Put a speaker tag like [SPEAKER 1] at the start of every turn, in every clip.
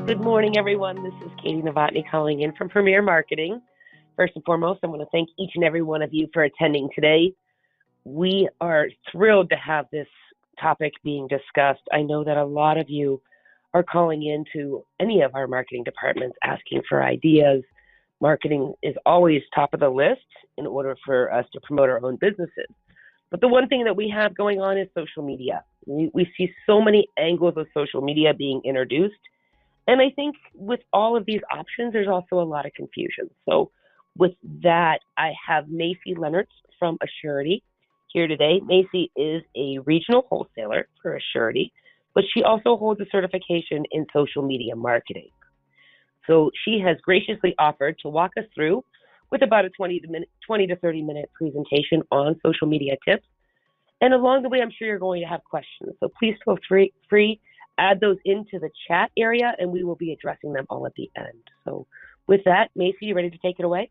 [SPEAKER 1] Good morning, everyone. This is Katie Novotny calling in from Premier Marketing. First and foremost, I want to thank each and every one of you for attending today. We are thrilled to have this topic being discussed. I know that a lot of you are calling into any of our marketing departments asking for ideas. Marketing is always top of the list in order for us to promote our own businesses. But the one thing that we have going on is social media. We see so many angles of social media being introduced. And I think with all of these options, there's also a lot of confusion. So with that, I have Macy Leonards from Assurity here today. Macy is a regional wholesaler for Assurity, but she also holds a certification in social media marketing. So she has graciously offered to walk us through with about a 20 to 30 minute presentation on social media tips. And along the way, I'm sure you're going to have questions. So please feel free add those into the chat area, and we will be addressing them all at the end. So with that, Macy, you ready to take it away?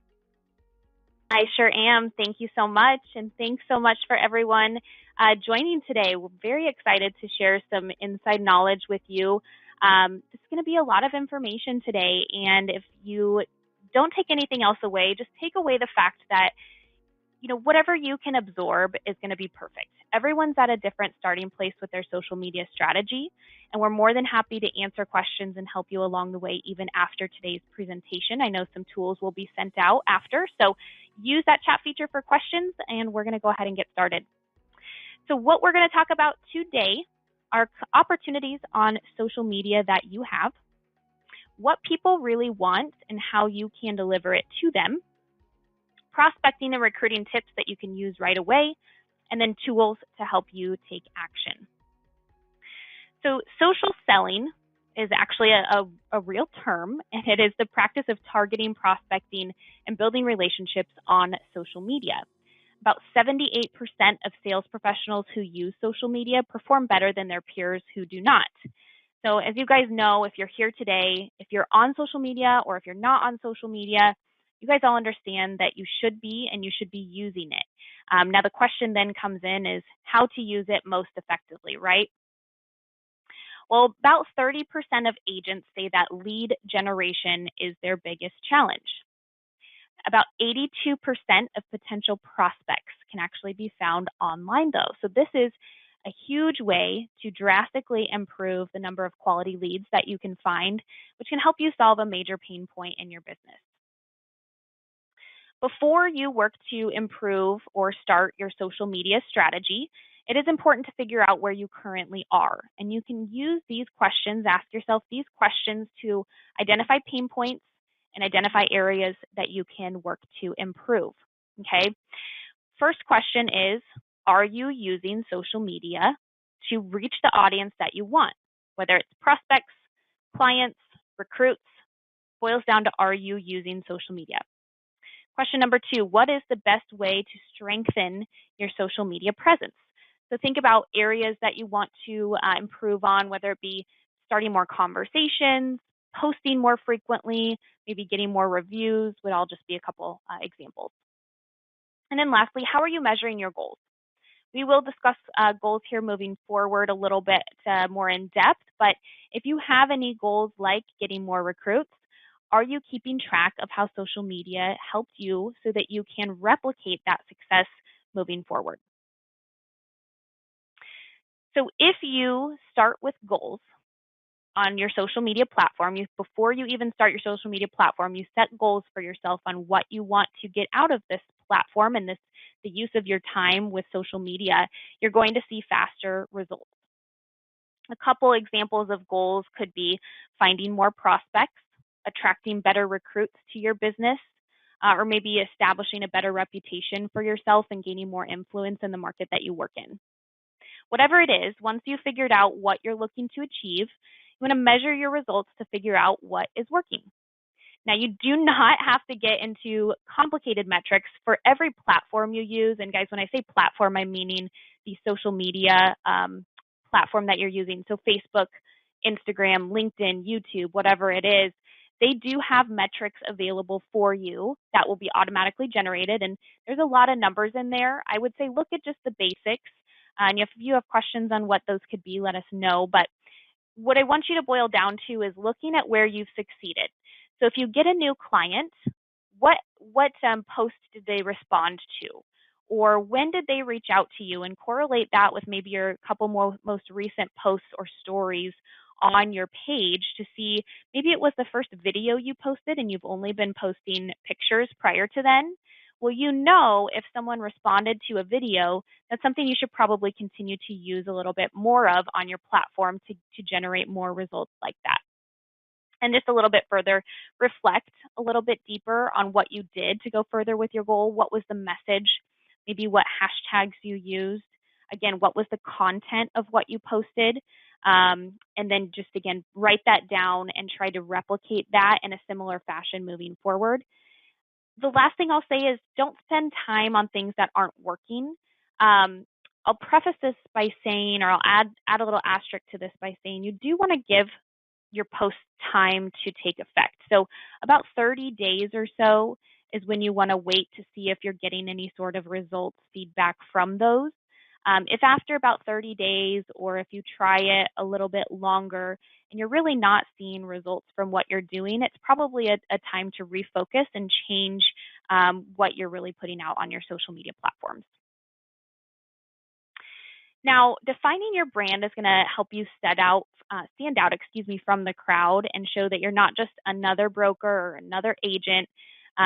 [SPEAKER 2] I sure am. Thank you so much, and thanks so much for everyone joining today. We're very excited to share some inside knowledge with you. It's going to be a lot of information today, and if you don't take anything else away, just take away the fact that whatever you can absorb is going to be perfect. Everyone's at a different starting place with their social media strategy, and we're more than happy to answer questions and help you along the way even after today's presentation. I know some tools will be sent out after, so use that chat feature for questions, and we're going to go ahead and get started. So what we're going to talk about today are opportunities on social media that you have, what people really want and how you can deliver it to them, prospecting and recruiting tips that you can use right away, and then tools to help you take action. So social selling is actually a real term, and it is the practice of targeting, prospecting, and building relationships on social media. About 78% of sales professionals who use social media perform better than their peers who do not. So as you guys know, if you're here today, if you're on social media or if you're not on social media, you guys all understand that you should be and you should be using it. Now the question then comes in is how to use it most effectively, right? Well, about 30% of agents say that lead generation is their biggest challenge. About 82% of potential prospects can actually be found online though. So this is a huge way to drastically improve the number of quality leads that you can find, which can help you solve a major pain point in your business. Before you work to improve or start your social media strategy, it is important to figure out where you currently are. And you can use these questions, ask yourself these questions to identify pain points and identify areas that you can work to improve. Okay. First question is, are you using social media to reach the audience that you want? Whether it's prospects, clients, recruits, boils down to, are you using social media? Question number 2, what is the best way to strengthen your social media presence? So think about areas that you want to improve on, whether it be starting more conversations, posting more frequently, maybe getting more reviews would all just be a couple examples. And then lastly, how are you measuring your goals? We will discuss goals here moving forward a little bit more in depth, but if you have any goals like getting more recruits, are you keeping track of how social media helped you so that you can replicate that success moving forward? So if you start with goals on your social media platform, before you even start your social media platform, you set goals for yourself on what you want to get out of this platform and the use of your time with social media, you're going to see faster results. A couple examples of goals could be finding more prospects, attracting better recruits to your business, or maybe establishing a better reputation for yourself and gaining more influence in the market that you work in. Whatever it is, once you've figured out what you're looking to achieve, you want to measure your results to figure out what is working. Now, you do not have to get into complicated metrics for every platform you use. And guys, when I say platform, I'm meaning the social media platform that you're using. So Facebook, Instagram, LinkedIn, YouTube, whatever it is, they do have metrics available for you that will be automatically generated. And there's a lot of numbers in there. I would say look at just the basics. And if you have questions on what those could be, let us know. But what I want you to boil down to is looking at where you've succeeded. So if you get a new client, what post did they respond to? Or when did they reach out to you, and correlate that with maybe your couple more most recent posts or stories on your page to see maybe it was the first video you posted and you've only been posting pictures prior to then. Well, you know, if someone responded to a video, that's something you should probably continue to use a little bit more of on your platform to generate more results like that. And just a little bit further, reflect a little bit deeper on what you did to go further with your goal. What was the message? Maybe what hashtags you used. Again, what was the content of what you posted? And then just again, write that down and try to replicate that in a similar fashion moving forward. The last thing I'll say is don't spend time on things that aren't working. I'll preface this by saying, or I'll add a little asterisk to this by saying, you do want to give your post time to take effect. So about 30 days or so is when you want to wait to see if you're getting any sort of results, feedback from those. If after about 30 days, or if you try it a little bit longer and you're really not seeing results from what you're doing, it's probably a time to refocus and change what you're really putting out on your social media platforms. Now, defining your brand is going to help you stand out, from the crowd and show that you're not just another broker or another agent.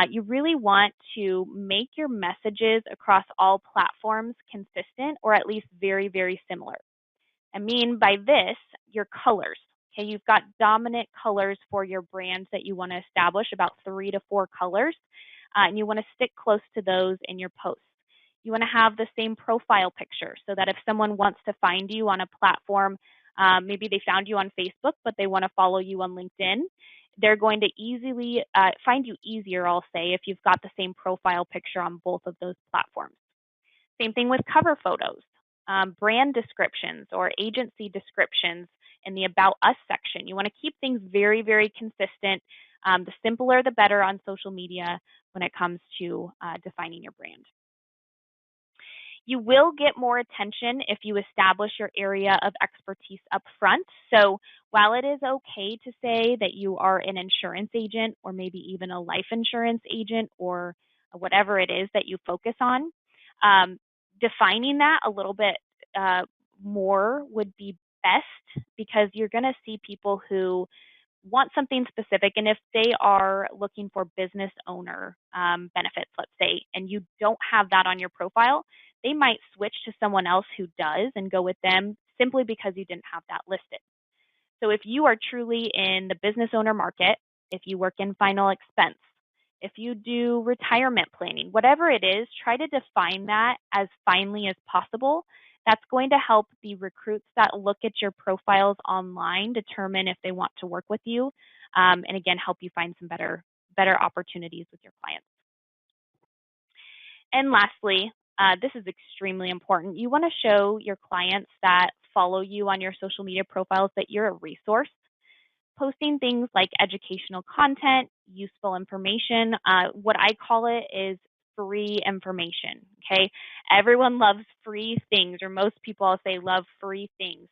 [SPEAKER 2] You really want to make your messages across all platforms consistent, or at least very, very similar. I mean by this, your colors. Okay, you've got dominant colors for your brands that you want to establish, about 3 to 4 colors, and you want to stick close to those in your posts. You want to have the same profile picture so that if someone wants to find you on a platform, maybe they found you on Facebook, but they want to follow you on LinkedIn, they're going to easily find you easier, I'll say, if you've got the same profile picture on both of those platforms. Same thing with cover photos, brand descriptions or agency descriptions in the About Us section. You want to keep things very, very consistent. The simpler, the better on social media when it comes to defining your brand. You will get more attention if you establish your area of expertise up front. So while it is okay to say that you are an insurance agent, or maybe even a life insurance agent, or whatever it is that you focus on, defining that a little bit more would be best, because you're going to see people who want something specific, and if they are looking for business owner benefits, let's say, and you don't have that on your profile, they might switch to someone else who does and go with them simply because you didn't have that listed. So if you are truly in the business owner market, if you work in final expense, if you do retirement planning, whatever it is, try to define that as finely as possible. That's going to help the recruits that look at your profiles online determine if they want to work with you, and again, help you find some better opportunities with your clients. And lastly, this is extremely important. You want to show your clients that follow you on your social media profiles that you're a resource. Posting things like educational content, useful information. What I call it is free information. Okay, everyone loves free things, or most people, I'll say, love free things.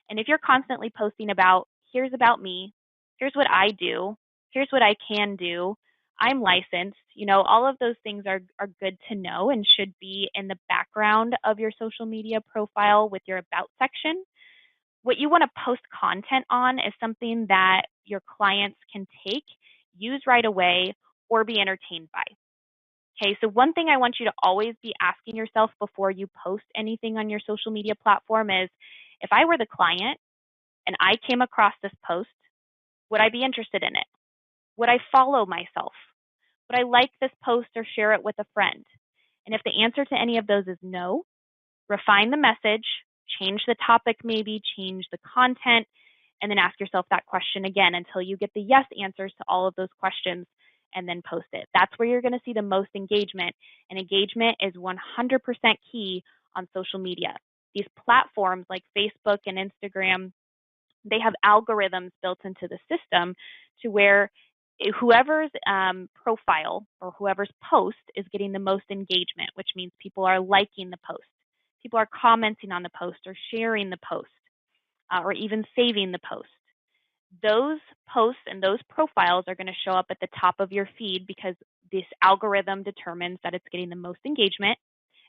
[SPEAKER 2] And if you're constantly posting about, here's about me, here's what I do, here's what I can do, I'm licensed, all of those things are good to know and should be in the background of your social media profile with your about section. What you want to post content on is something that your clients can take, use right away, or be entertained by. Okay, so one thing I want you to always be asking yourself before you post anything on your social media platform is, if I were the client and I came across this post, would I be interested in it? Would I follow myself? Would I like this post or share it with a friend? And if the answer to any of those is no, refine the message, change the topic maybe, change the content, and then ask yourself that question again until you get the yes answers to all of those questions, and then post it. That's where you're going to see the most engagement, and engagement is 100% key on social media. These platforms like Facebook and Instagram, they have algorithms built into the system to where whoever's profile or whoever's post is getting the most engagement, which means people are liking the post. People are commenting on the post or sharing the post. or even saving the post. Those posts and those profiles are going to show up at the top of your feed because this algorithm determines that it's getting the most engagement.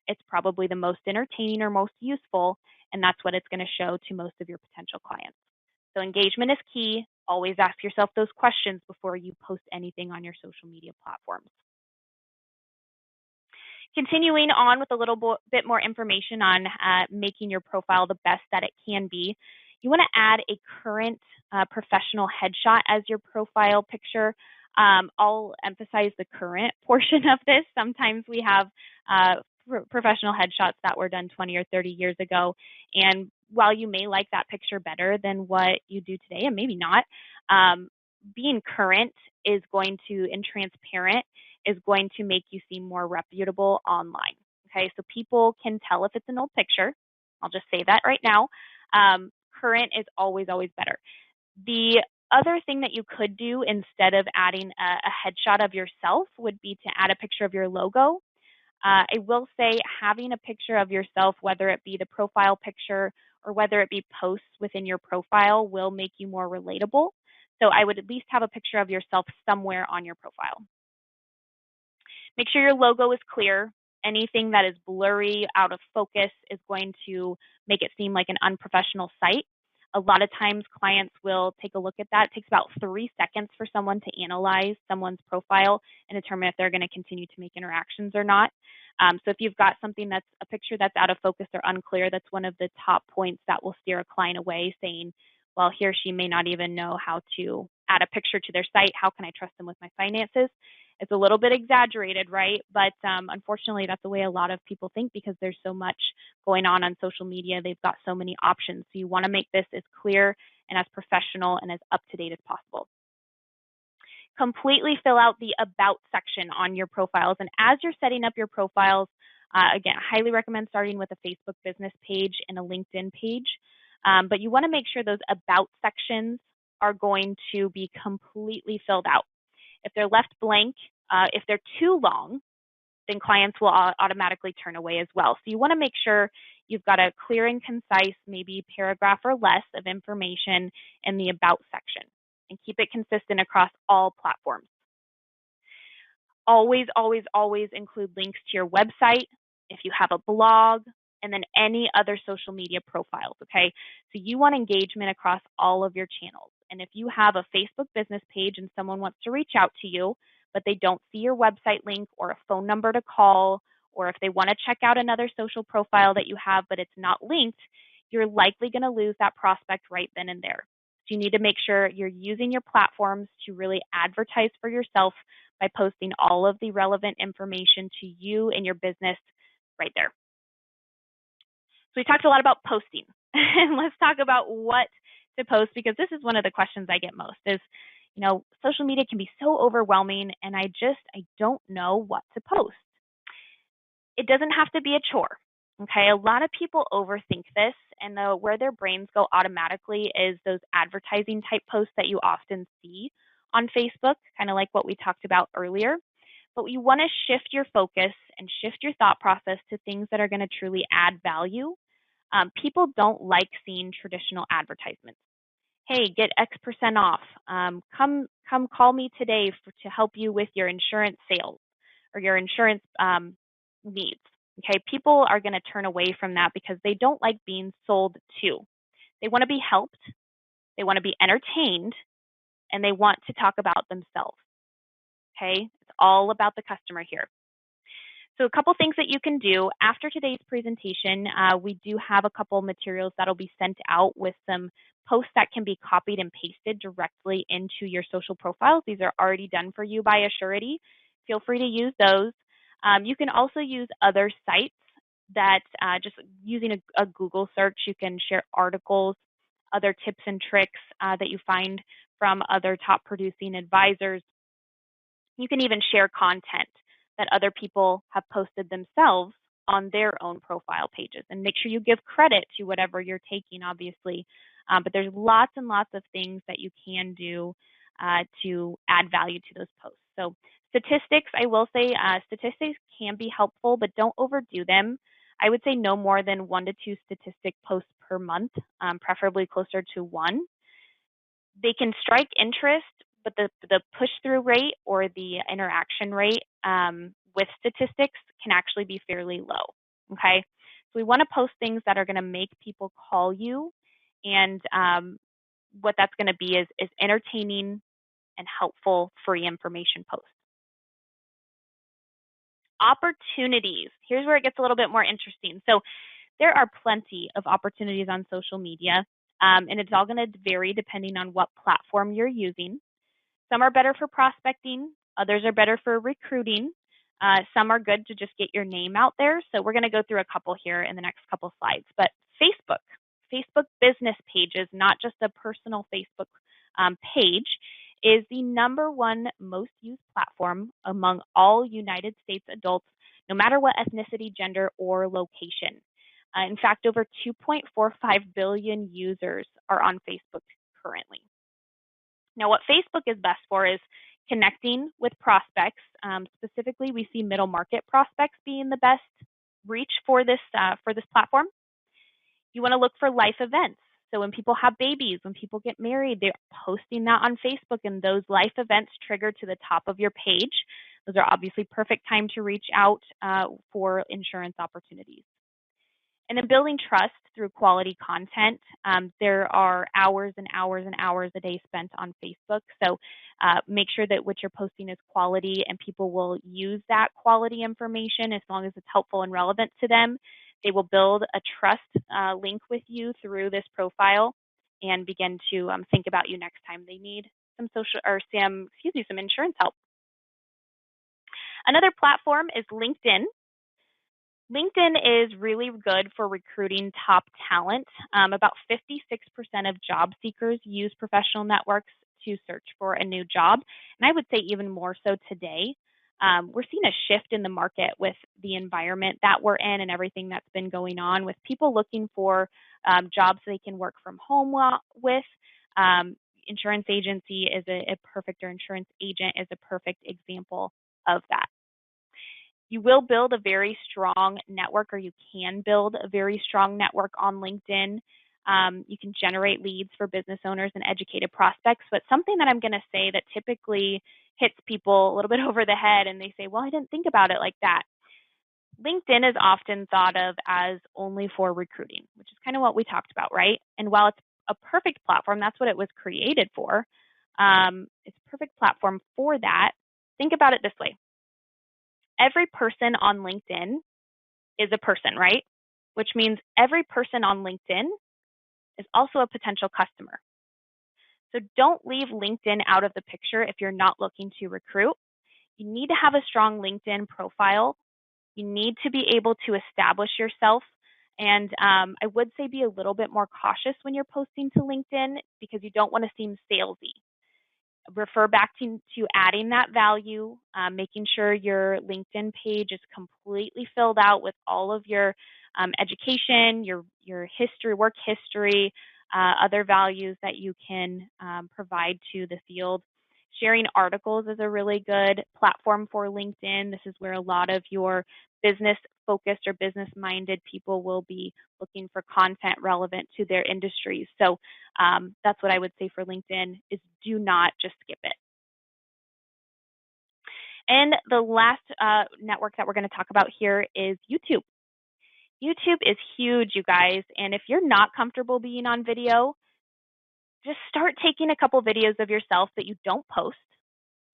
[SPEAKER 2] It's probably the most entertaining or most useful, and that's what it's going to show to most of your potential clients. So engagement is key. Always ask yourself those questions before you post anything on your social media platforms. Continuing on with a little bit more information on making your profile the best that it can be, you want to add a current professional headshot as your profile picture. I'll emphasize the current portion of this. Sometimes we have professional headshots that were done 20 or 30 years ago, and while you may like that picture better than what you do today, and maybe not, being current is going to, and transparent, is going to make you seem more reputable online. Okay, so people can tell if it's an old picture. I'll just say that right now. Current is always, always better. The other thing that you could do instead of adding a headshot of yourself would be to add a picture of your logo. I will say having a picture of yourself, whether it be the profile picture or whether it be posts within your profile, will make you more relatable. So I would at least have a picture of yourself somewhere on your profile. Make sure your logo is clear. Anything that is blurry, out of focus, is going to make it seem like an unprofessional site. A lot of times clients will take a look at that. It takes about 3 seconds for someone to analyze someone's profile and determine if they're going to continue to make interactions or not. So if you've got something that's a picture that's out of focus or unclear, that's one of the top points that will steer a client away, saying, well, he or she may not even know how to add a picture to their site. How can I trust them with my finances? It's a little bit exaggerated, right? But unfortunately, that's the way a lot of people think because there's so much going on social media. They've got so many options. So you want to make this as clear and as professional and as up-to-date as possible. Completely fill out the About section on your profiles. And as you're setting up your profiles, again, I highly recommend starting with a Facebook business page and a LinkedIn page. But you want to make sure those About sections are going to be completely filled out. If they're left blank, if they're too long, then clients will automatically turn away as well. So you want to make sure you've got a clear and concise, maybe paragraph or less of information in the About section, and keep it consistent across all platforms. Always, always, always include links to your website, if you have a blog, and then any other social media profiles, okay? So you want engagement across all of your channels. And if you have a Facebook business page and someone wants to reach out to you, but they don't see your website link or a phone number to call, or if they want to check out another social profile that you have, but it's not linked, you're likely going to lose that prospect right then and there. So you need to make sure you're using your platforms to really advertise for yourself by posting all of the relevant information to you and your business right there. So we talked a lot about posting. And let's talk about what to post, because this is one of the questions I get most is, social media can be so overwhelming and I don't know what to post. It doesn't have to be a chore. Okay, a lot of people overthink this, and where their brains go automatically is those advertising type posts that you often see on Facebook, kind of like what we talked about earlier. But you want to shift your focus and shift your thought process to things that are going to truly add value. People don't like seeing traditional advertisements. Hey, get X% off. Come call me today to help you with your insurance sales or your insurance needs. Okay, people are going to turn away from that because they don't like being sold to. They want to be helped, they want to be entertained, and they want to talk about themselves. Okay, it's all about the customer here. So a couple things that you can do after today's presentation, we do have a couple materials that'll be sent out with some posts that can be copied and pasted directly into your social profiles. These are already done for you by Assurity. Feel free to use those. You can also use other sites that just using a Google search, you can share articles, other tips and tricks that you find from other top producing advisors. You can even share content that other people have posted themselves on their own profile pages, and make sure you give credit to whatever you're taking, obviously. But there's lots and lots of things that you can do to add value to those posts. So statistics, I will say statistics can be helpful, but don't overdo them. I would say no more than 1 to 2 statistic posts per month, preferably closer to 1. They can strike interest, but the push-through rate or the interaction rate with statistics can actually be fairly low, okay? So we want to post things that are going to make people call you, and what that's going to be is entertaining and helpful free information posts. Opportunities. Here's where it gets a little bit more interesting. So there are plenty of opportunities on social media, and it's all going to vary depending on what platform you're using. Some are better for prospecting, others are better for recruiting. Some are good to just get your name out there. So we're going to go through a couple here in the next couple slides. But Facebook business pages, not just a personal Facebook page, is the #1 most used platform among all United States adults, no matter what ethnicity, gender, or location. In fact, over 2.45 billion users are on Facebook currently. Now, what Facebook is best for is connecting with prospects. Specifically, we see middle market prospects being the best reach for this platform. You want to look for life events. So when people have babies, when people get married, they're posting that on Facebook, and those life events trigger to the top of your page. Those are obviously perfect time to reach out for insurance opportunities. And then building trust through quality content. There are hours and hours and hours a day spent on Facebook. So make sure that what you're posting is quality, and people will use that quality information as long as it's helpful and relevant to them. They will build a trust link with you through this profile and begin to think about you next time they need some some insurance help. Another platform is LinkedIn. LinkedIn is really good for recruiting top talent. About 56% of job seekers use professional networks to search for a new job, and I would say even more so today. We're seeing a shift in the market with the environment that we're in and everything that's been going on, with people looking for jobs they can work from home with. Insurance agency is a perfect, or insurance agent is a perfect example of that. You will build a very strong network, or you can build a very strong network on LinkedIn. You can generate leads for business owners and educated prospects, but something that I'm going to say that typically hits people a little bit over the head, and they say, well, I didn't think about it like that. LinkedIn is often thought of as only for recruiting, which is kind of what we talked about, right? And while it's a perfect platform, that's what it was created for. It's a perfect platform for that. Think about it this way. Every person on LinkedIn is a person, right? Which means every person on LinkedIn is also a potential customer. So don't leave LinkedIn out of the picture if you're not looking to recruit. You need to have a strong LinkedIn profile. You need to be able to establish yourself. And I would say be a little bit more cautious when you're posting to LinkedIn, because you don't want to seem salesy. Refer back to adding that value, making sure your LinkedIn page is completely filled out with all of your education, your history, work history, other values that you can provide to the field. Sharing articles is a really good platform for LinkedIn. This is where a lot of your business-focused or business-minded people will be looking for content relevant to their industries. So that's what I would say for LinkedIn, is do not just skip it. And the last network that we're going to talk about here is YouTube. YouTube is huge, you guys. And if you're not comfortable being on video, just start taking a couple videos of yourself that you don't post.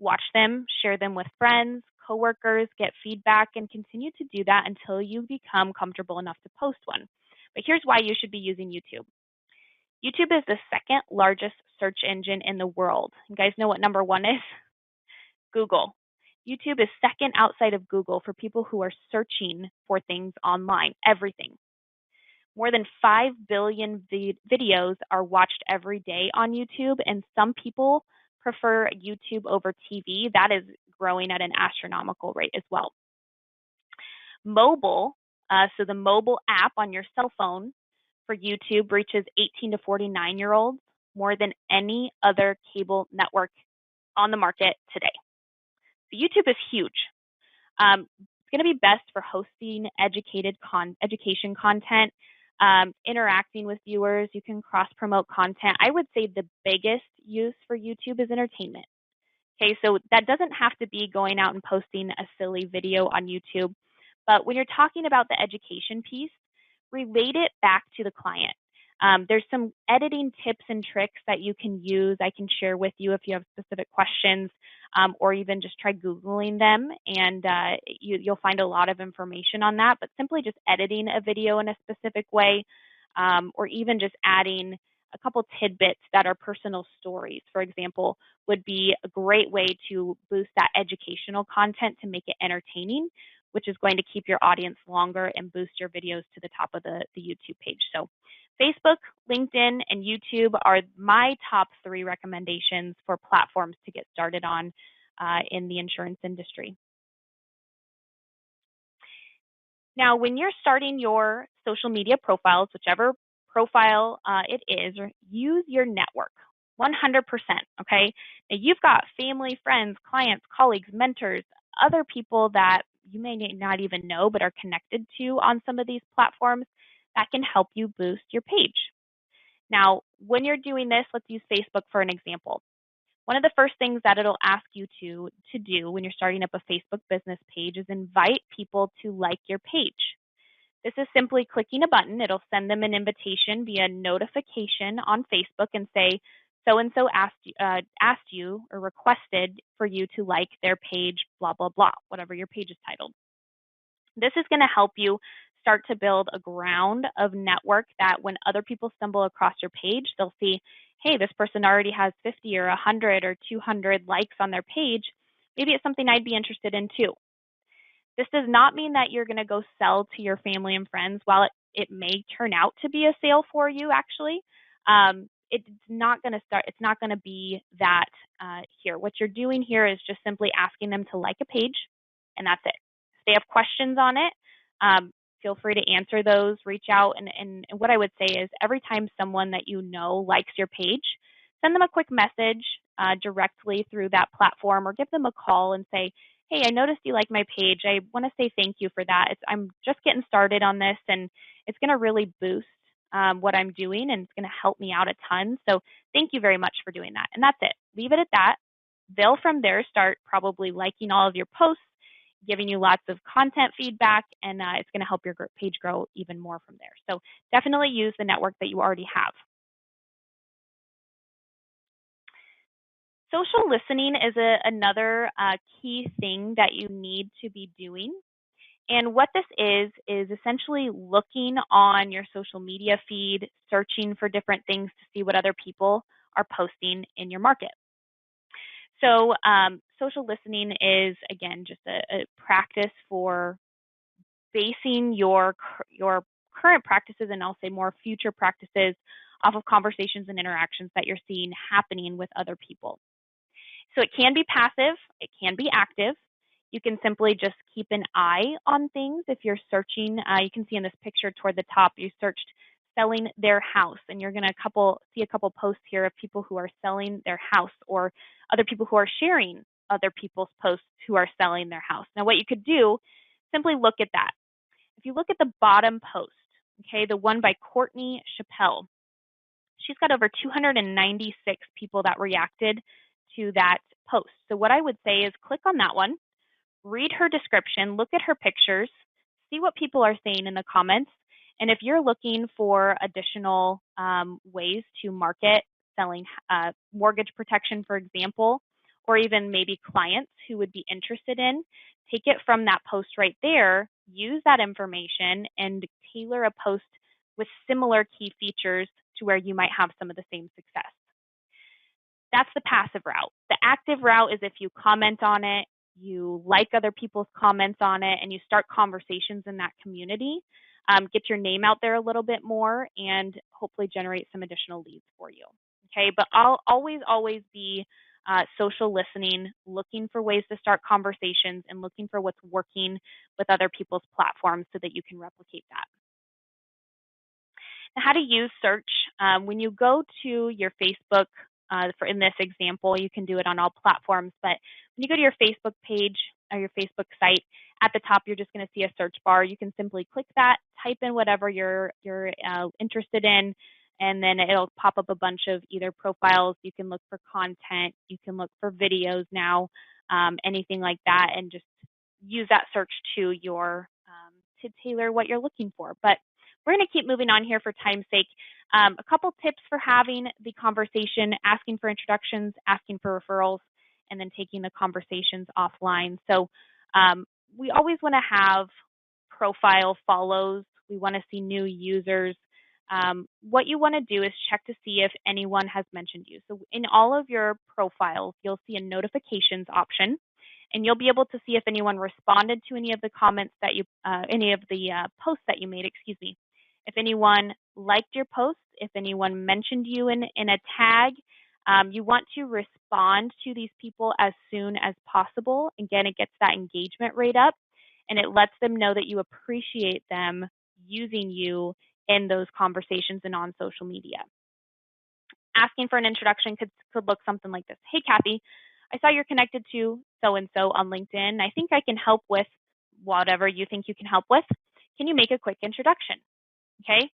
[SPEAKER 2] Watch them, share them with friends, coworkers, get feedback, and continue to do that until you become comfortable enough to post one. But here's why you should be using YouTube. YouTube is the second largest search engine in the world. You guys know what #1 is? Google. YouTube is second outside of Google for people who are searching for things online, everything. More than 5 billion videos are watched every day on YouTube, and some people prefer YouTube over TV. That is growing at an astronomical rate as well. Mobile, so the mobile app on your cell phone for YouTube reaches 18 to 49-year-olds more than any other cable network on the market today. So YouTube is huge. going to be best for hosting education content, interacting with viewers. You can cross-promote content. I would say the biggest use for YouTube is entertainment. Okay, so that doesn't have to be going out and posting a silly video on YouTube, but when you're talking about the education piece, relate it back to the client. There's some editing tips and tricks that you can use. I can share with you if you have specific questions, or even just try Googling them, and you'll find a lot of information on that. But simply just editing a video in a specific way, or even just adding a couple tidbits that are personal stories, for example, would be a great way to boost that educational content to make it entertaining, which is going to keep your audience longer and boost your videos to the top of the YouTube page. So Facebook, LinkedIn, and YouTube are my top 3 recommendations for platforms to get started on in the insurance industry. Now, when you're starting your social media profiles, whichever profile it is, use your network 100%. Okay. Now, you've got family, friends, clients, colleagues, mentors, other people that you may not even know but are connected to on some of these platforms that can help you boost your page. Now, when you're doing this, let's use Facebook for an example. One of the first things that it'll ask you to do when you're starting up a Facebook business page is invite people to like your page. This is simply clicking a button. It'll send them an invitation via notification on Facebook and say, so-and-so asked you or requested for you to like their page, blah, blah, blah, whatever your page is titled. This is going to help you start to build a ground of network that when other people stumble across your page, they'll see, hey, this person already has 50 or 100 or 200 likes on their page. Maybe it's something I'd be interested in too. This does not mean that you're going to go sell to your family and friends. While it may turn out to be a sale for you, actually, it's not going to be that here. What you're doing here is just simply asking them to like a page, and that's it. If they have questions on it, feel free to answer those, reach out. And what I would say is every time someone that you know likes your page, send them a quick message directly through that platform, or give them a call and say, hey, I noticed you like my page. I want to say thank you for that. I'm just getting started on this, and it's going to really boost what I'm doing, and it's going to help me out a ton. So thank you very much for doing that. And that's it. Leave it at that. They'll from there start probably liking all of your posts, giving you lots of content feedback, and it's going to help your page grow even more from there. So definitely use the network that you already have. Social listening is another key thing that you need to be doing. And what this is essentially looking on your social media feed, searching for different things to see what other people are posting in your market. So social listening is, again, just a practice for basing your current practices, and I'll say more future practices, off of conversations and interactions that you're seeing happening with other people. So it can be passive, it can be active. You can simply just keep an eye on things. If you're searching, you can see in this picture toward the top, you searched selling their house, and you're going to see a couple posts here of people who are selling their house, or other people who are sharing other people's posts who are selling their house. Now, what you could do, simply look at that. If you look at the bottom post, okay, the one by Courtney Chappelle, she's got over 296 people that reacted to that post. So what I would say is click on that one, read her description, look at her pictures, see what people are saying in the comments. And if you're looking for additional ways to market selling mortgage protection, for example, or even maybe clients who would be interested in, take it from that post right there, use that information, and tailor a post with similar key features to where you might have some of the same success. That's the passive route. The active route is if you comment on it, you like other people's comments on it, and you start conversations in that community, get your name out there a little bit more, and hopefully generate some additional leads for you. Okay, but I'll always be social listening, looking for ways to start conversations and looking for what's working with other people's platforms so that you can replicate that. Now, how to use search. When you go to your Facebook, in this example, you can do it on all platforms, but when you go to your Facebook page, your Facebook site. At the top, you're just going to see a search bar. You can simply click that, type in whatever you're interested in, and then it'll pop up a bunch of either profiles. You can look for content. You can look for videos now, anything like that, and just use that search to your to tailor what you're looking for. But we're going to keep moving on here for time's sake. A couple tips for having the conversation: asking for introductions, asking for referrals, and then taking the conversations offline. So we always want to have profile follows. We want to see new users. What you want to do is check to see if anyone has mentioned you. So in all of your profiles, you'll see a notifications option, and you'll be able to see if anyone responded to any of the comments that you, any of the posts that you made, excuse me. If anyone liked your post, if anyone mentioned you in a tag, you want to respond to these people as soon as possible. Again, it gets that engagement rate up, and it lets them know that you appreciate them using you in those conversations and on social media. Asking for an introduction could look something like this. Hey, Kathy, I saw you're connected to so-and-so on LinkedIn. I think I can help with whatever you think you can help with. Can you make a quick introduction? Okay.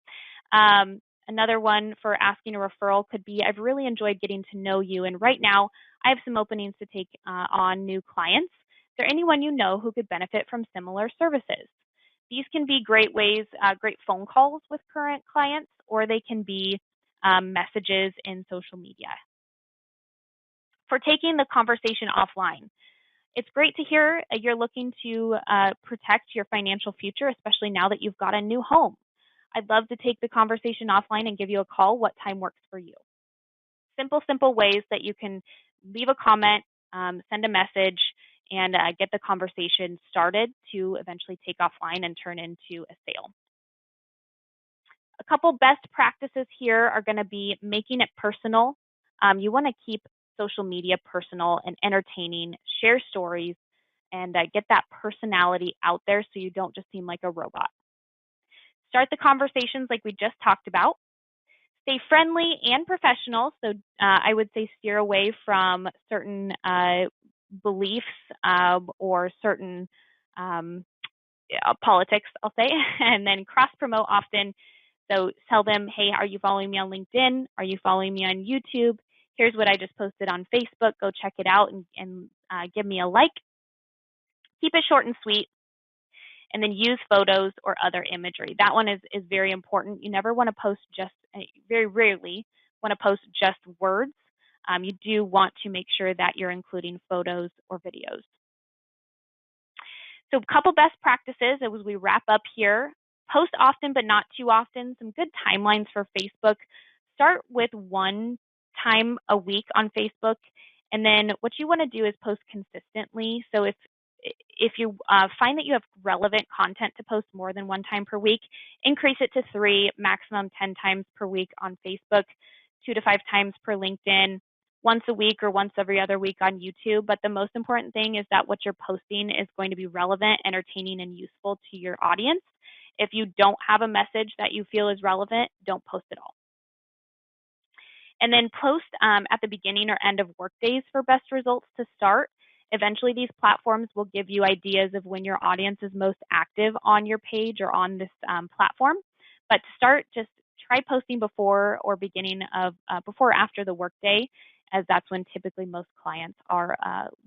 [SPEAKER 2] Another one for asking a referral could be, I've really enjoyed getting to know you, and right now I have some openings to take on new clients. Is there anyone you know who could benefit from similar services? These can be great ways, great phone calls with current clients, or they can be messages in social media. For taking the conversation offline, it's great to hear you're looking to protect your financial future, especially now that you've got a new home. I'd love to take the conversation offline and give you a call. What time works for you? Simple ways that you can leave a comment, send a message, and get the conversation started to eventually take offline and turn into a sale. A couple best practices here are going to be making it personal. You want to keep social media personal and entertaining, share stories, and get that personality out there so you don't just seem like a robot. Start the conversations like we just talked about. Stay friendly and professional. So I would say steer away from certain beliefs or certain politics, I'll say, and then cross-promote often. So tell them, hey, are you following me on LinkedIn? Are you following me on YouTube? Here's what I just posted on Facebook. Go check it out and give me a like. Keep it short and sweet. And then use photos or other imagery. That one is very important. You never want to post just, very rarely want to post just words. You do want to make sure that you're including photos or videos. So a couple best practices as we wrap up here. Post often but not too often. Some good timelines for Facebook. Start with one time a week on Facebook. And then what you want to do is post consistently. So if you find that you have relevant content to post more than one time per week, increase it to 3, maximum 10 times per week on Facebook, 2 to 5 times per LinkedIn, once a week or once every other week on YouTube. But the most important thing is that what you're posting is going to be relevant, entertaining, and useful to your audience. If you don't have a message that you feel is relevant, don't post at all. And then post at the beginning or end of workdays for best results to start. Eventually, these platforms will give you ideas of when your audience is most active on your page or on this platform. But to start, just try posting before or beginning of before or after the workday, as that's when typically most clients are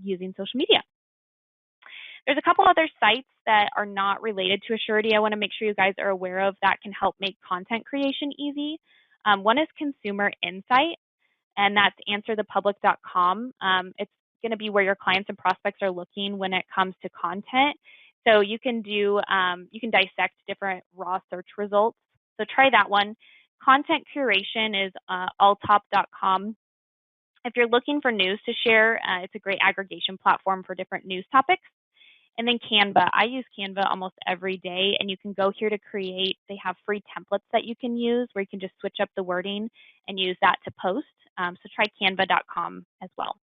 [SPEAKER 2] using social media. There's a couple other sites that are not related to Assurity I want to make sure you guys are aware of that can help make content creation easy. One is Consumer Insight, and that's answerthepublic.com. It's going to be where your clients and prospects are looking when it comes to content. So you can do, you can dissect different raw search results. So try that one. Content curation is alltop.com. If you're looking for news to share, it's a great aggregation platform for different news topics. And then Canva. I use Canva almost every day, and you can go here to create. They have free templates that you can use where you can just switch up the wording and use that to post. So try canva.com as well.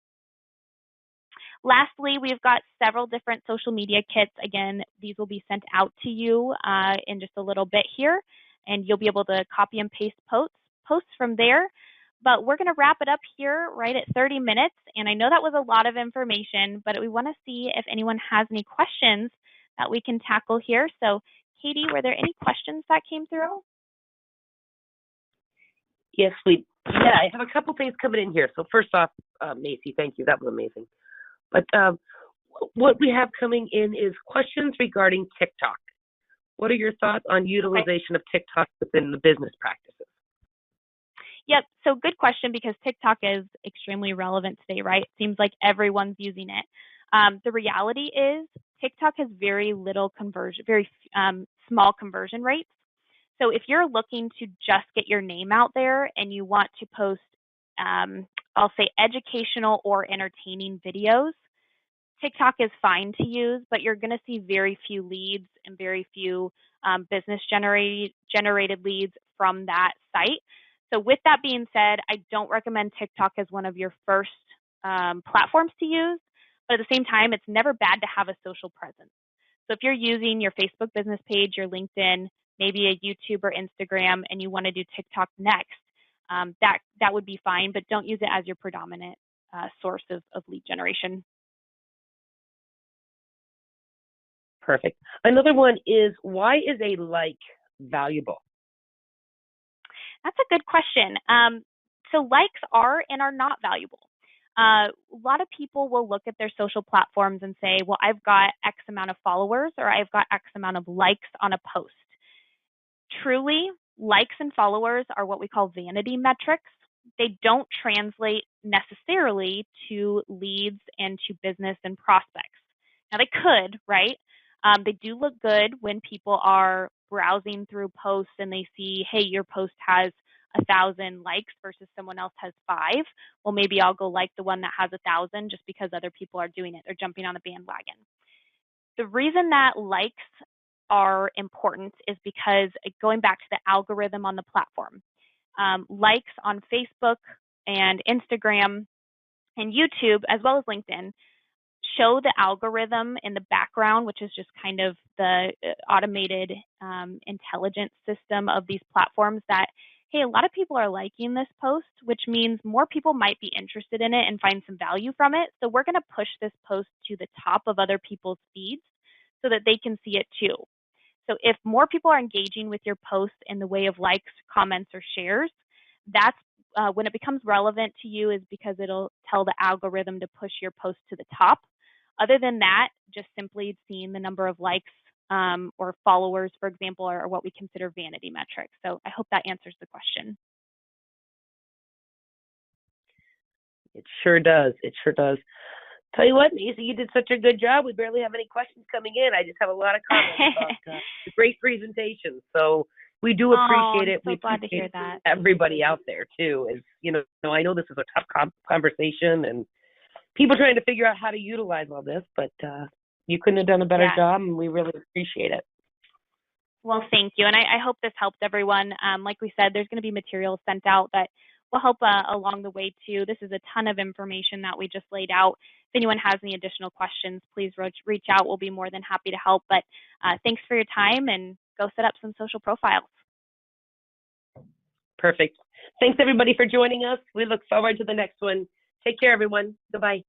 [SPEAKER 2] Lastly, we've got several different social media kits. Again, these will be sent out to you in just a little bit here, and you'll be able to copy and paste posts from there. But we're going to wrap it up here right at 30 minutes. And I know that was a lot of information, but we want to see if anyone has any questions that we can tackle here. So Katie, were there any questions that came through?
[SPEAKER 1] Yes, I have a couple things coming in here. So first off, Macy, thank you. That was amazing. But what we have coming in is questions regarding TikTok. What are your thoughts on utilization of TikTok within the business practices?
[SPEAKER 2] Yep, so good question, because TikTok is extremely relevant today, right? It seems like everyone's using it. The reality is TikTok has very little conversion, very small conversion rates. So if you're looking to just get your name out there and you want to post, I'll say educational or entertaining videos, TikTok is fine to use, but you're going to see very few leads and very few business generated leads from that site. So with that being said, I don't recommend TikTok as one of your first platforms to use, but at the same time, it's never bad to have a social presence. So if you're using your Facebook business page, your LinkedIn, maybe a YouTube or Instagram, and you want to do TikTok next, that would be fine, but don't use it as your predominant source of lead generation.
[SPEAKER 1] Perfect. Another one is, why is a like valuable?
[SPEAKER 2] That's a good question. So likes are and are not valuable. A lot of people will look at their social platforms and say, well, I've got X amount of followers, or I've got X amount of likes on a post. Truly, likes and followers are what we call vanity metrics. They don't translate necessarily to leads and to business and prospects. Now they could, right? They do look good when people are browsing through posts and they see, hey, your post has 1,000 likes versus someone else has 5. Well, maybe I'll go like the one that has 1,000 just because other people are doing it. They're jumping on the bandwagon. The reason that likes are important is because, going back to the algorithm on the platform, likes on Facebook and Instagram and YouTube, as well as LinkedIn, show the algorithm in the background, which is just kind of the automated intelligence system of these platforms, that, hey, a lot of people are liking this post, which means more people might be interested in it and find some value from it. So we're going to push this post to the top of other people's feeds so that they can see it too. So if more people are engaging with your post in the way of likes, comments, or shares, that's when it becomes relevant to you, is because it'll tell the algorithm to push your post to the top. Other than that, just simply seeing the number of likes or followers, for example, are what we consider vanity metrics. So I hope that answers the question.
[SPEAKER 1] It sure does. It sure does. Tell you what, Macy, you did such a good job. We barely have any questions coming in. I just have a lot of comments about the great presentation. So we do appreciate it.
[SPEAKER 2] I'm so
[SPEAKER 1] we
[SPEAKER 2] glad to hear that.
[SPEAKER 1] Everybody out there too is, I know this is a tough conversation and people trying to figure out how to utilize all this, but you couldn't have done a better job, and we really appreciate it.
[SPEAKER 2] Well, thank you. And I hope this helped everyone. Like we said, there's going to be materials sent out that will help along the way too. This is a ton of information that we just laid out. If anyone has any additional questions, please reach out. We'll be more than happy to help. But thanks for your time, and go set up some social profiles.
[SPEAKER 1] Perfect. Thanks, everybody, for joining us. We look forward to the next one. Take care, everyone. Goodbye.